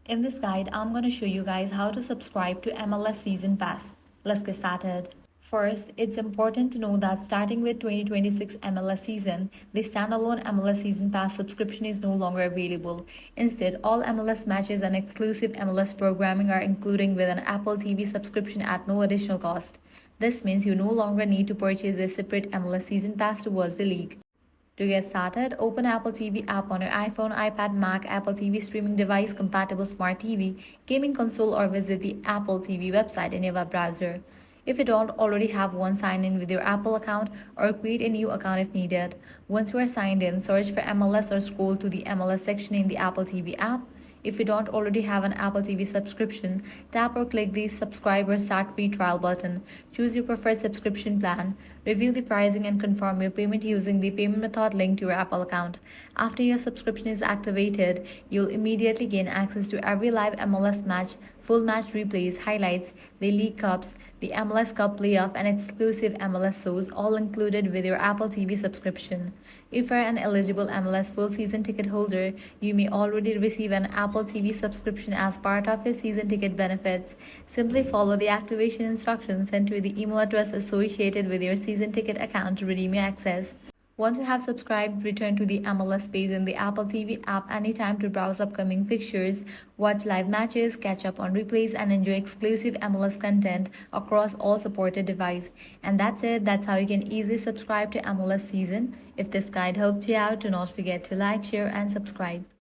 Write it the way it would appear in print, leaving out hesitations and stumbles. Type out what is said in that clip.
In this guide, I'm going to show you guys how to subscribe to MLS Season Pass. Let's get started. First, it's important to know that starting with 2026 MLS season, the standalone MLS Season Pass subscription is no longer available. Instead, all MLS matches and exclusive MLS programming are included with an Apple TV subscription at no additional cost. This means you no longer need to purchase a separate MLS Season Pass to watch the league. To get started, open Apple TV app on your iPhone, iPad, Mac, Apple TV streaming device, compatible smart TV, gaming console, or visit the Apple TV website in your web browser. If you don't already have one, sign in with your Apple account or create a new account if needed. Once you are signed in, search for MLS or scroll to the MLS section in the Apple TV app. If you don't already have an Apple TV subscription, tap or click the Subscribe or Start Free Trial button. Choose your preferred subscription plan. Review the pricing and confirm your payment using the payment method linked to your Apple account. After your subscription is activated, you'll immediately gain access to every live MLS match, full match replays, highlights, the League Cups, the MLS Cup playoff, and exclusive MLS shows, all included with your Apple TV subscription. If you're an eligible MLS full season ticket holder, you may already receive an Apple TV subscription as part of your season ticket benefits. Simply follow the activation instructions sent to the email address associated with your season ticket account to redeem your access. Once you have subscribed, return to the MLS page in the Apple TV app anytime to browse upcoming fixtures, watch live matches, catch up on replays, and enjoy exclusive MLS content across all supported devices. And that's it. That's how you can easily subscribe to MLS Season. If this guide helped you out, do not forget to like, share, and subscribe.